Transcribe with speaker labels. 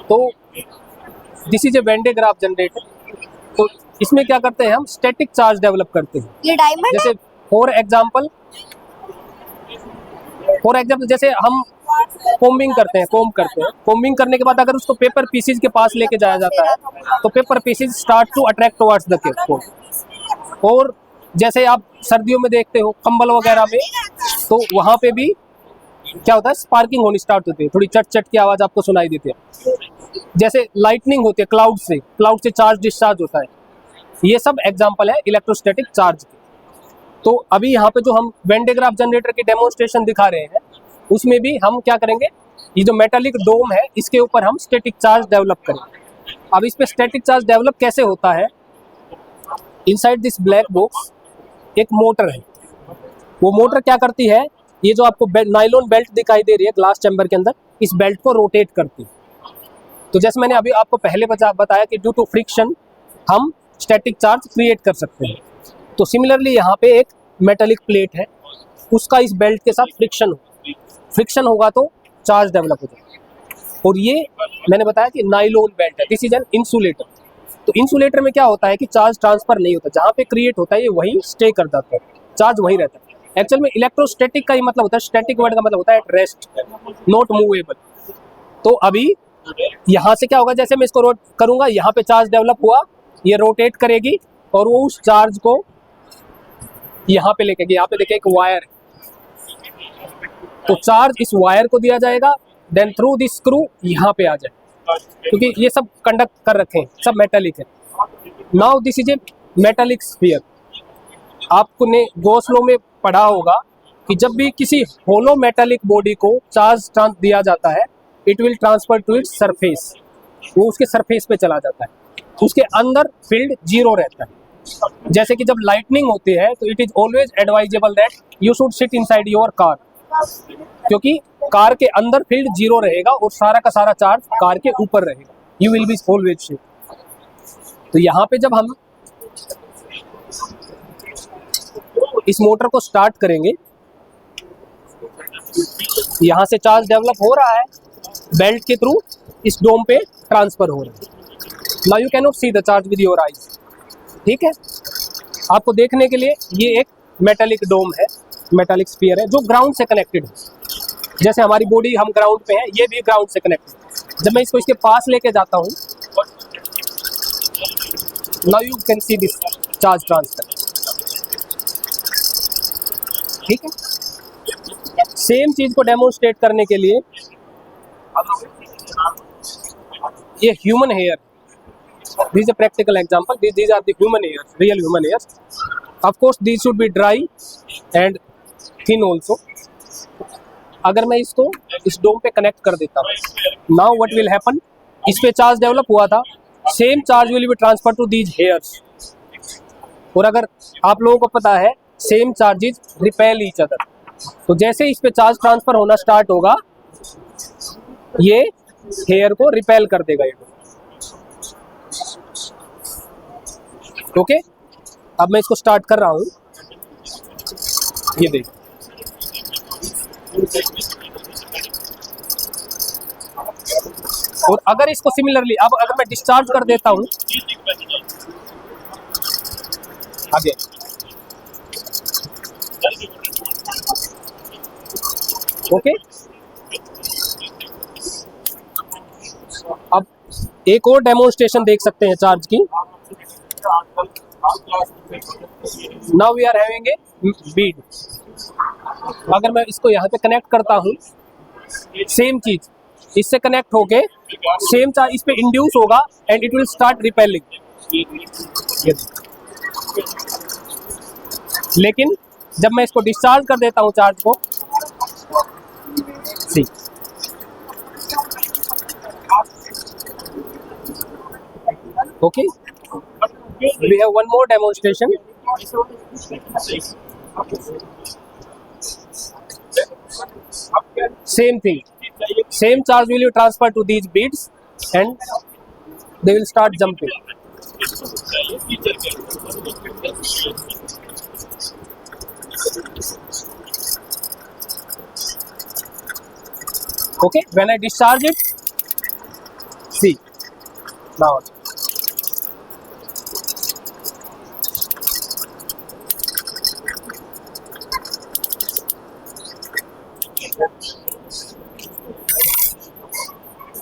Speaker 1: तो this is A when digraph generator. तो इसमें क्या करते हैं हम, स्टैटिक चार्ज डेवलप करते हैं।
Speaker 2: ये डायमंड
Speaker 1: जैसे फॉर एग्जांपल जैसे हम कोम्बिंग करते हैं, कोम्बिंग करने के बाद अगर उसको पेपर पीसेज के पास लेके जाया जाता है तो paper pieces start to attract towards the cap. और जैसे आप सर्दियों में देखते हो कंबल वगैरह में, तो वहां पे भी क्या होता है, स्पार्किंग होनी स्टार्ट होती है, थोड़ी चट चट की आवाज आपको सुनाई देती है। जैसे लाइटनिंग होती है क्लाउड से चार्ज डिस्चार्ज होता है। ये सब एग्जांपल है इलेक्ट्रोस्टैटिक चार्ज के। तो अभी यहाँ पे जो हम वेन डायग्राफ जनरेटर की डेमोन्स्ट्रेशन दिखा रहे हैं, उसमें भी हम क्या करेंगे, ये जो मेटालिक डोम है इसके ऊपर हम स्टैटिक चार्ज डेवलप करेंगे। अब इस पे स्टैटिक चार्ज डेवलप कैसे होता है, इनसाइड दिस ब्लैक बॉक्स एक मोटर है। वो मोटर क्या करती है, ये जो आपको नाइलॉन बेल्ट दिखाई दे रही है ग्लास चैम्बर के अंदर, इस बेल्ट को रोटेट करती है। तो जैसे मैंने अभी आपको पहले बताया कि ड्यू टू फ्रिक्शन हम स्टैटिक चार्ज क्रिएट कर सकते हैं। तो सिमिलरली यहाँ पे एक मेटालिक प्लेट है, उसका इस बेल्ट के साथ फ्रिक्शन होगा तो चार्ज डेवलप हो जाएगा। और ये मैंने बताया कि नाइलॉन बेल्ट है, दिस इज एन इंसुलेटर। तो इंसुलेटर में क्या होता है कि चार्ज ट्रांसफर नहीं होता, जहाँ पे क्रिएट होता है ये वहीं स्टे कर जाता है, चार्ज वहीं रहता है। एक्चुअल में इलेक्ट्रोस्टैटिक का ही मतलब होता है, स्टैटिक वर्ड का मतलब होता है एट रेस्ट, नॉट मूवेबल। तो अभी यहाँ से क्या होगा, जैसे मैं इसको रोट करूंगा, यहाँ पे चार्ज डेवलप हुआ, ये रोटेट करेगी और वो उस चार्ज को यहाँ पे लेके, यहाँ पे देखिए एक वायर है, तो चार्ज इस वायर को दिया जाएगा, देन थ्रू दिस स्क्रू यहाँ पे आ जाए, क्योंकि ये सब कंडक्ट कर रखे हैं, सब मेटालिक है। Now this is a metallic sphere. आपने गॉस लॉ में पढ़ा होगा कि जब भी किसी होलो मेटालिक बॉडी को चार्ज दिया जाता है, it will transfer to its surface, वो उसके सरफेस पे चला जाता है, उसके अंदर फील्ड जीरो रहता है। जैसे कि जब लाइटनिंग होती है तो it is always advisable that you should seat inside your car, क्योंकि कार के अंदर फील्ड जीरो रहेगा और सारा का सारा चार्ज कार के ऊपर रहेगा, you will be always safe. तो यहाँ पे जब हम इस मोटर को स्टार्ट करेंगे, यहाँ से चार्ज डेवलप हो रहा है, बेल्ट के थ्रू इस डोम पे ट्रांसफर हो रहा है। Now you can not see the charge with your eyes, ठीक है। आपको देखने के लिए ये एक मेटालिक डोम है, मेटालिक स्फीयर है जो ग्राउंड से कनेक्टेड है। जैसे हमारी बॉडी हम ग्राउंड पे हैं, ये भी ग्राउंड से कनेक्टेड है। जब मैं इसको इसके पास लेके जाता हूँ, now you can see this charge transfer, ठीक है। सेम चीज को डेमोन्स्ट्रेट करने के लिए ये human hair, this is a practical example, these are the human hairs, real human hairs. Of course these should be dry and thin also. अगर मैं इसको इस डोम पे कनेक्ट कर देता हूँ, नाउ व्हाट विल हैपन, इस पे चार्ज डेवलप हुआ था, same charge will be transfer to these hairs. और अगर आप लोगों को पता है same charges repel each other, तो जैसे इस पे चार्ज ट्रांसफर होना स्टार्ट होगा, ये हेयर को रिपेल कर देगा ये। ओके, अब मैं इसको स्टार्ट कर रहा हूं, ये देख, और अगर इसको सिमिलरली अब अगर मैं डिस्चार्ज कर देता हूं आगे, ओके। अब एक और डेमोन्स्ट्रेशन देख सकते हैं चार्ज की। Now we are having a bead. अगर मैं इसको यहाँ पे कनेक्ट करता हूँ, सेम चीज इससे कनेक्ट होके सेम चार्ज इस पे इंड्यूस होगा and it will start repelling. लेकिन जब मैं इसको डिस्चार्ज कर देता हूँ चार्ज को, सी okay, we have one more demonstration. Same thing, same charge will be transferred to these beads and they will start jumping. Okay, when I discharge it, See now